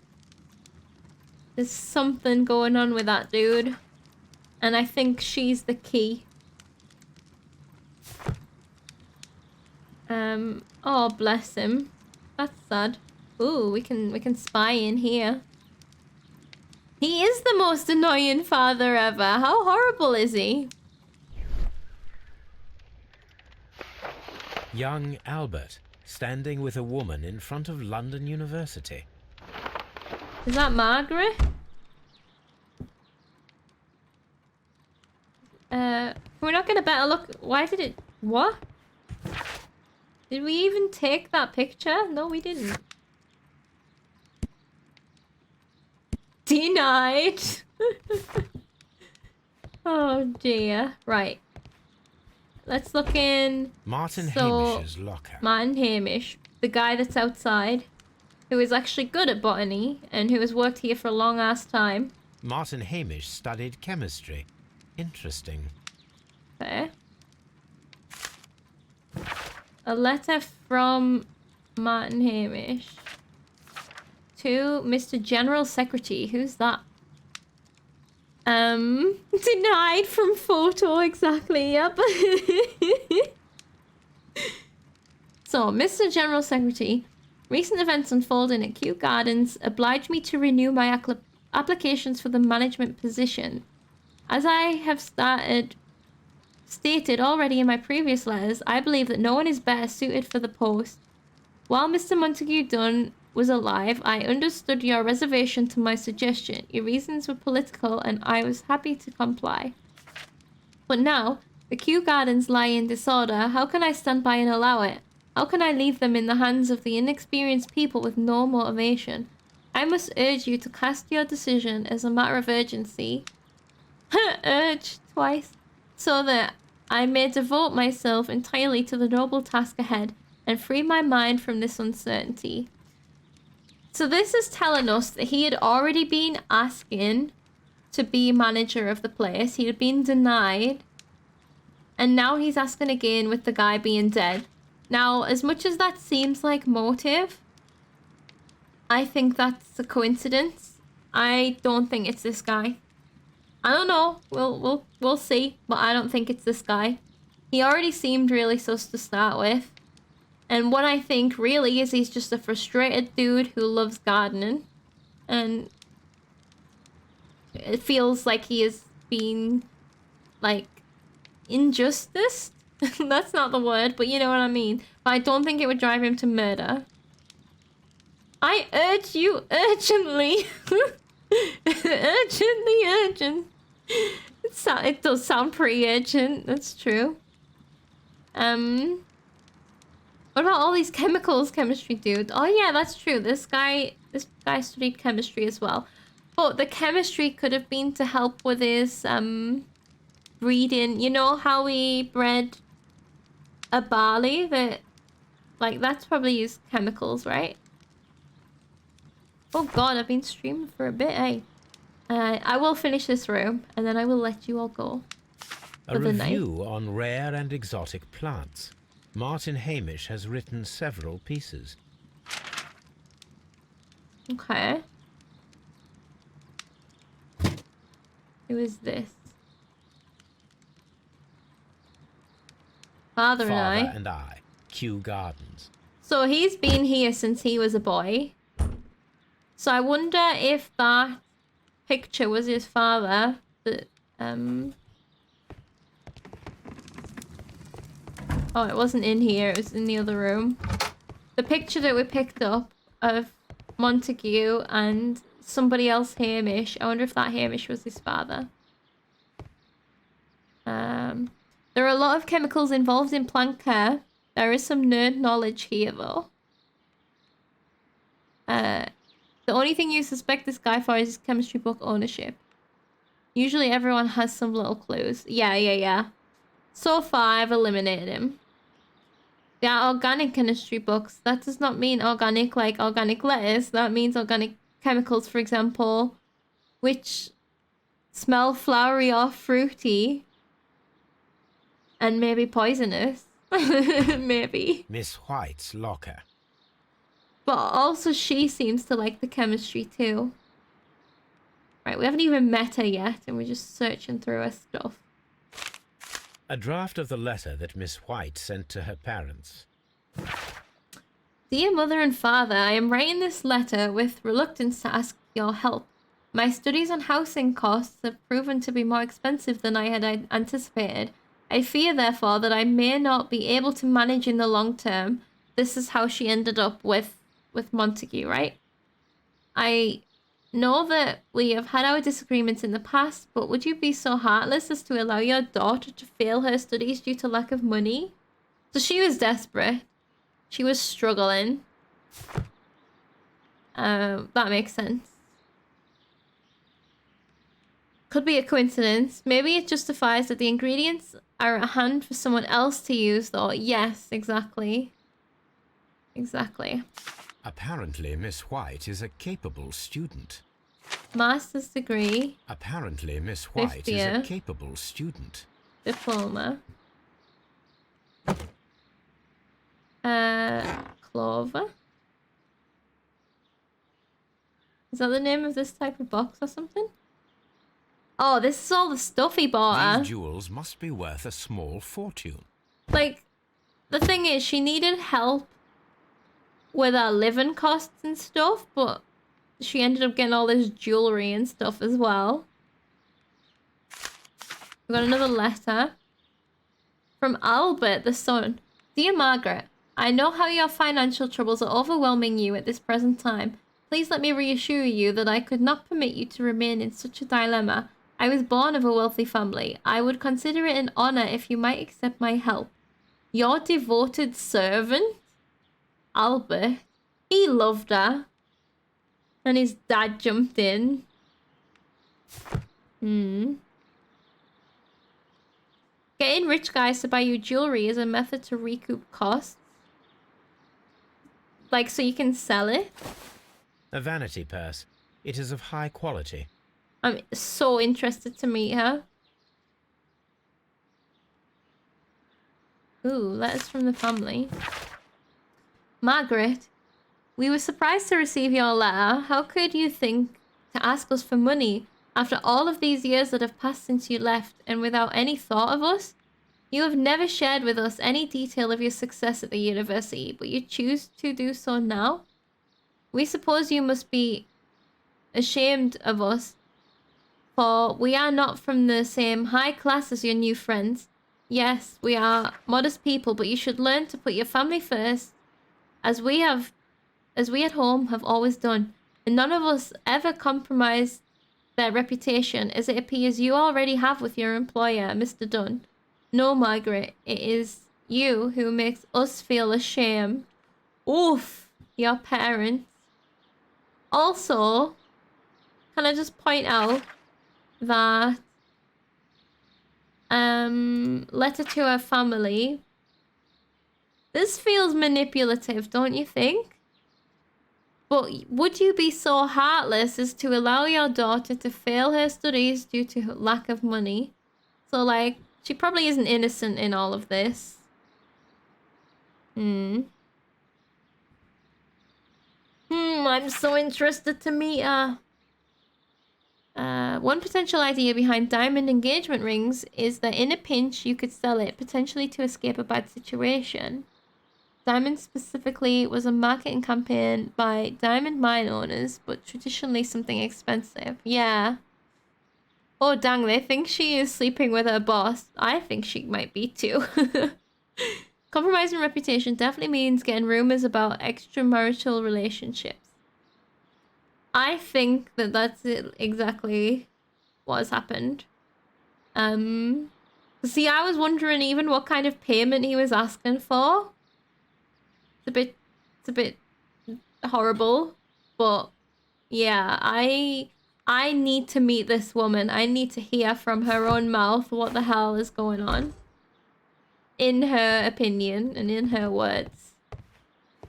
There's something going on with that dude. And I think she's the key. Oh, bless him. That's sad. Ooh, we can spy in here. He is the most annoying father ever. How horrible is he? Young Albert, standing with a woman in front of London University. Is that Margaret? We're not gonna better look. Why did it... What? Did we even take that picture? No, we didn't. Denied. Oh dear. Right. Let's look in. Martin Hamish's locker. Martin Hamish, the guy that's outside, who is actually good at botany and who has worked here for a long ass time. Martin Hamish studied chemistry. Interesting. Okay. A letter from Martin Hamish to Mr. General Secretary. Who's that? Denied from photo, exactly, yep. So, Mr. General Secretary, recent events unfolding at Kew Gardens oblige me to renew my applications for the management position. As I have stated already in my previous letters, I believe that no one is better suited for the post. While Mr. Montague Dunn was alive, I understood your reservation to my suggestion. Your reasons were political, and I was happy to comply. But now, the Kew Gardens lie in disorder. How can I stand by and allow it? How can I leave them in the hands of the inexperienced people with no motivation? I must urge you to cast your decision as a matter of urgency. Urge twice. So that I may devote myself entirely to the noble task ahead. and free my mind from this uncertainty. So this is telling us that he had already been asking to be manager of the place. He had been denied. And now he's asking again with the guy being dead. Now, as much as that seems like motive, I think that's a coincidence. I don't think it's this guy. I don't know. We'll see. But I don't think it's this guy. He already seemed really sus to start with. And what I think really is he's just a frustrated dude who loves gardening. And it feels like he is being, like, injustice. That's not the word, but you know what I mean. But I don't think it would drive him to murder. I urge you urgently. Urgent. It does sound pretty urgent. That's true. What about all these chemicals, chemistry dude? Oh yeah, that's true. This guy studied chemistry as well. But the chemistry could have been to help with his breeding. You know how he bred a barley that, like, that's probably used chemicals, right? Oh god, I've been streaming for a bit, eh? I will finish this room and then I will let you all go. A review on rare and exotic plants. Martin Hamish has written several pieces. Okay. Who is this? Father and I. Kew Gardens. So he's been here since he was a boy. So I wonder if that picture was his father. That, Oh, it wasn't in here. It was in the other room. The picture that we picked up of Montague and somebody else, Hamish. I wonder if that Hamish was his father. There are a lot of chemicals involved in plant care. There is some nerd knowledge here, though. The only thing you suspect this guy for is his chemistry book ownership. Usually everyone has some little clues. Yeah. So far, I've eliminated him. There are organic chemistry books. That does not mean organic like organic lettuce. That means organic chemicals, for example, which smell flowery or fruity. And maybe poisonous. Maybe. Miss White's locker. But also she seems to like the chemistry too. Right, we haven't even met her yet and we're just searching through her stuff. A draft of the letter that Miss White sent to her parents. Dear Mother and Father, I am writing this letter with reluctance to ask your help. My studies on housing costs have proven to be more expensive than I had anticipated. I fear, therefore, that I may not be able to manage in the long term. This is how she ended up with Montague, right? I know that we have had our disagreements in the past, but would you be so heartless as to allow your daughter to fail her studies due to lack of money? So she was desperate. She was struggling. That makes sense. Could be a coincidence. Maybe it justifies that the ingredients are at hand for someone else to use, though. Yes, exactly. Exactly. Apparently, Miss White is a capable student. Master's degree. Apparently, Miss White is a capable student. Diploma. Clover. Is that the name of this type of box or something? Oh, this is all the stuff he bought her. These jewels must be worth a small fortune. Like, the thing is, she needed help with her living costs and stuff, but she ended up getting all this jewelry and stuff as well. We got another letter from Albert, the son. Dear Margaret, I know how your financial troubles are overwhelming you at this present time. Please let me reassure you that I could not permit you to remain in such a dilemma. I was born of a wealthy family. I would consider it an honor if you might accept my help. Your devoted servant, Albert. He loved her. And his dad jumped in. Getting rich guys to buy you jewelry is a method to recoup costs. Like, so you can sell it? A vanity purse. It is of high quality. I'm so interested to meet her. Ooh, letters from the family. Margaret, we were surprised to receive your letter. How could you think to ask us for money after all of these years that have passed since you left and without any thought of us? You have never shared with us any detail of your success at the university, but you choose to do so now? We suppose you must be ashamed of us, for we are not from the same high class as your new friends. Yes, we are modest people, but you should learn to put your family first, as we at home have always done, and none of us ever compromise their reputation, as it appears you already have with your employer, Mr. Dunn. No, Margaret, it is you who makes us feel ashamed. Oof, your parents. Also, can I just point out that letter to her family. This feels manipulative, don't you think? But would you be so heartless as to allow your daughter to fail her studies due to lack of money? So, like, she probably isn't innocent in all of this. I'm so interested to meet her. One potential idea behind diamond engagement rings is that in a pinch you could sell it, potentially to escape a bad situation. Diamond specifically was a marketing campaign by diamond mine owners, but traditionally something expensive. Yeah. Oh dang, they think she is sleeping with her boss. I think she might be too. Compromising reputation definitely means getting rumors about extramarital relationships. I think that that's exactly what has happened. See, I was wondering even what kind of payment he was asking for. It's a bit horrible, but yeah, I need to meet this woman. I need to hear from her own mouth what the hell is going on, in her opinion and in her words,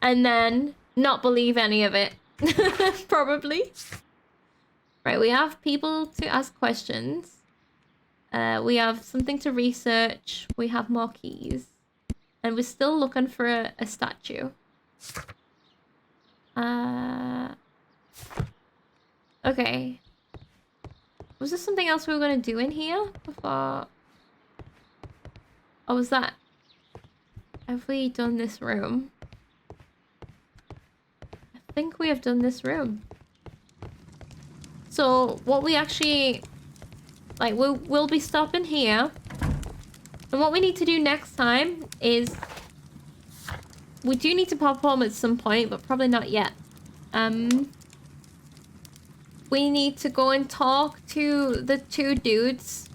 and then not believe any of it. Probably. Right, we have people to ask questions. We have something to research. We have more keys. And we're still looking for a statue. Okay. Was there something else we were going to do in here before? Oh, was that... Have we done this room? I think we have done this room. So what we actually... Like, we'll be stopping here. And what we need to do next time is... We do need to pop home at some point, but probably not yet. We need to go and talk to the two dudes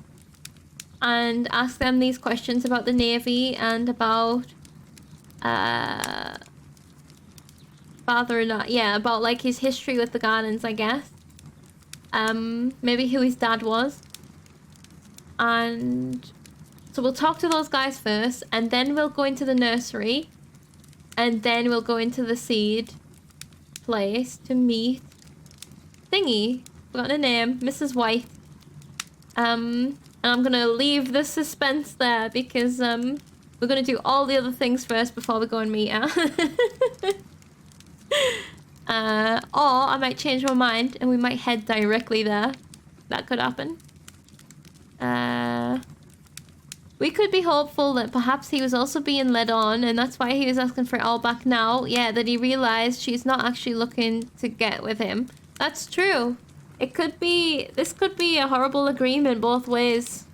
and ask them these questions about the Navy and about father or not. Yeah, about like his history with the Gardens, I guess. Maybe who his dad was. And so we'll talk to those guys first, and then we'll go into the nursery, and then we'll go into the seed place to meet Thingy. Forgotten her name, Mrs. White. And I'm gonna leave the suspense there because we're gonna do all the other things first before we go and meet her. Or I might change my mind and we might head directly there. That could happen. We could be hopeful that perhaps he was also being led on and that's why he was asking for it all back now. Yeah, that he realized she's not actually looking to get with him. That's true. It could be... This could be a horrible agreement both ways.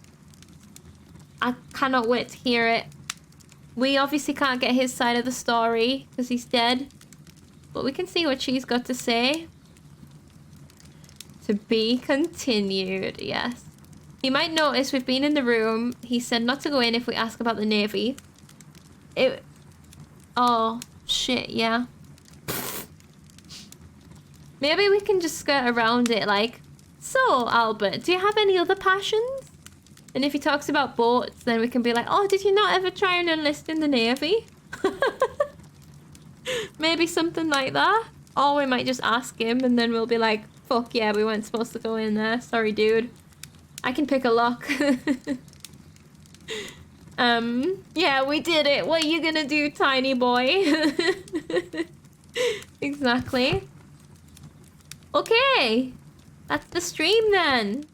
I cannot wait to hear it. We obviously can't get his side of the story because he's dead. But we can see what she's got to say. To be continued, yes. You might notice we've been in the room. He said not to go in if we ask about the Navy. Oh, shit, yeah. Maybe we can just skirt around it like, so, Albert, do you have any other passions? And if he talks about boats, then we can be like, oh, did you not ever try and enlist in the Navy? Maybe something like that. Or we might just ask him and then we'll be like, fuck yeah, we weren't supposed to go in there. Sorry, dude. I can pick a lock. Yeah, we did it. What are you gonna do, tiny boy? Exactly. Okay. That's the stream then.